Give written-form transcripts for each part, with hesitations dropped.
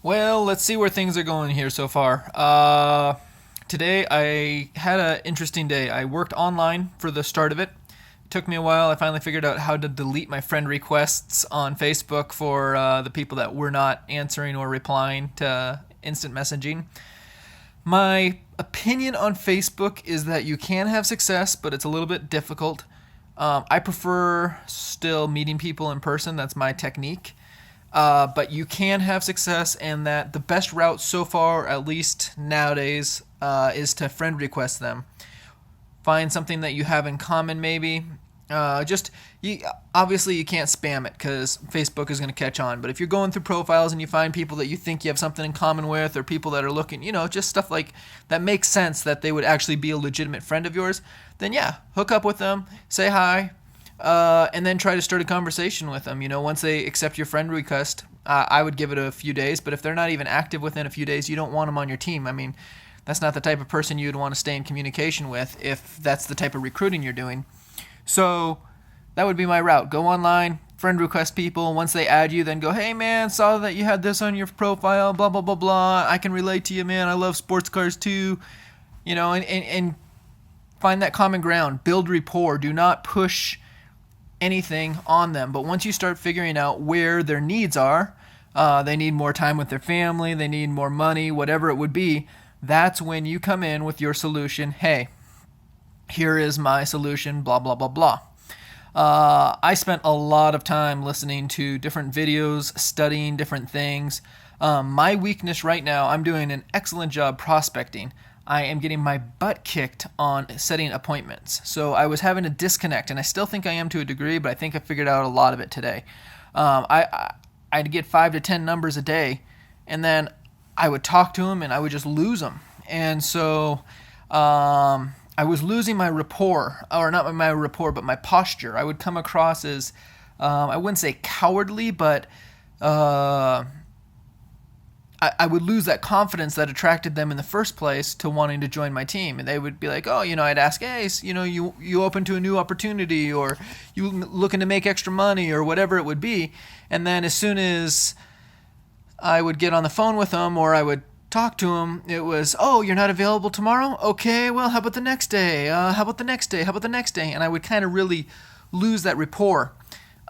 Well, let's see where things are going here so far. Today I had an interesting day. I worked online for the start of it. It took me a while. I finally figured out how to delete my friend requests on Facebook for the people that were not answering or replying to instant messaging. My opinion on Facebook is that you can have success, but it's a little bit difficult. I prefer still meeting people in person. That's my technique. But you can have success, and that the best route so far, at least nowadays, is to friend request them. Find something that you have in common, maybe. Just obviously you can't spam it because Facebook is going to catch on. But if you're going through profiles and you find people that you think you have something in common with, or people that are looking, just stuff like that makes sense that they would actually be a legitimate friend of yours, then yeah, hook up with them, say hi, and then try to start a conversation with them. Once they accept your friend request, I would give it a few days. But if they're not even active within a few days, you don't want them on your team. I mean, that's not the type of person you'd want to stay in communication with if that's the type of recruiting you're doing. So that would be my route. Go online, friend request people. Once they add you, then go, hey man, saw that you had this on your profile, blah, blah, blah, blah. I can relate to you, man. I love sports cars too. And find that common ground. Build rapport. Do not push anything on them. But once you start figuring out where their needs are, they need more time with their family, they need more money, whatever it would be, that's when you come in with your solution. Hey, here is my solution, blah, blah, blah, blah. I spent a lot of time listening to different videos, studying different things. My weakness right now, I'm doing an excellent job prospecting. I am getting my butt kicked on setting appointments. So I was having a disconnect, and I still think I am to a degree, but I think I figured out a lot of it today. I'd get 5 to 10 numbers a day, and then I would talk to them, and I would just lose them. And so I was losing my rapport, or not my rapport, but my posture. I would come across as, I wouldn't say cowardly, but I would lose that confidence that attracted them in the first place to wanting to join my team. And they would be like, oh, I'd ask, hey, you open to a new opportunity, or you looking to make extra money, or whatever it would be. And then as soon as I would get on the phone with them, or I would talk to them, it was, oh, you're not available tomorrow? Okay, well, how about the next day? How about the next day? How about the next day? And I would kind of really lose that rapport.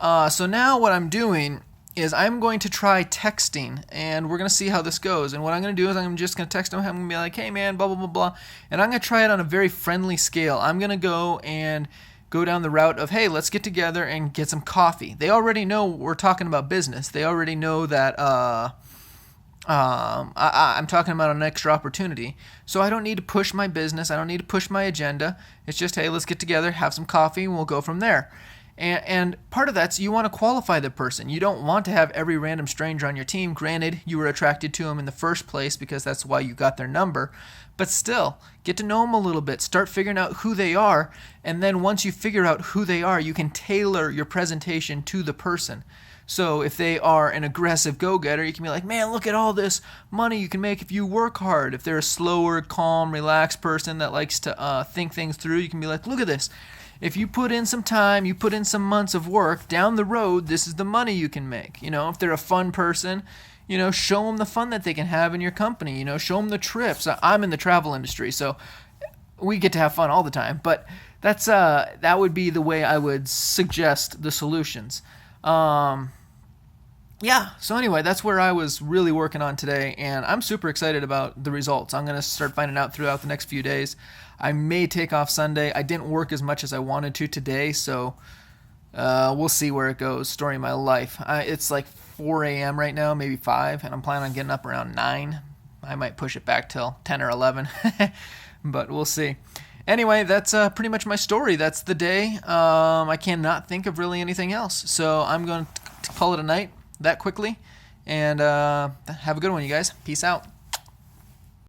So now what I'm doing is I'm going to try texting, and we're going to see how this goes. And what I'm going to do is I'm just going to text them. I'm going to be like, hey, man, blah, blah, blah, blah. And I'm going to try it on a very friendly scale. I'm going to go down the route of, hey, let's get together and get some coffee. They already know we're talking about business. They already know that I'm talking about an extra opportunity. So I don't need to push my business. I don't need to push my agenda. It's just, hey, let's get together, have some coffee, and we'll go from there. And part of that's you want to qualify the person. You don't want to have every random stranger on your team. Granted, you were attracted to them in the first place because that's why you got their number. But still, get to know them a little bit. Start figuring out who they are. And then once you figure out who they are, you can tailor your presentation to the person. So if they are an aggressive go-getter, you can be like, man, look at all this money you can make if you work hard. If they're a slower, calm, relaxed person that likes to think things through, you can be like, look at this. If you put in some time, you put in some months of work, down the road, this is the money you can make. If they're a fun person, show them the fun that they can have in your company. Show them the trips. I'm in the travel industry, so we get to have fun all the time. But that would be the way I would suggest the solutions. Yeah, so anyway, that's where I was really working on today, and I'm super excited about the results. I'm going to start finding out throughout the next few days. I may take off Sunday. I didn't work as much as I wanted to today, so we'll see where it goes. Story of my life. It's like 4 a.m. right now, maybe 5, and I'm planning on getting up around 9. I might push it back till 10 or 11, but we'll see. Anyway, that's pretty much my story. That's the day. I cannot think of really anything else, so I'm going to call it a night that quickly, and have a good one, you guys. Peace out.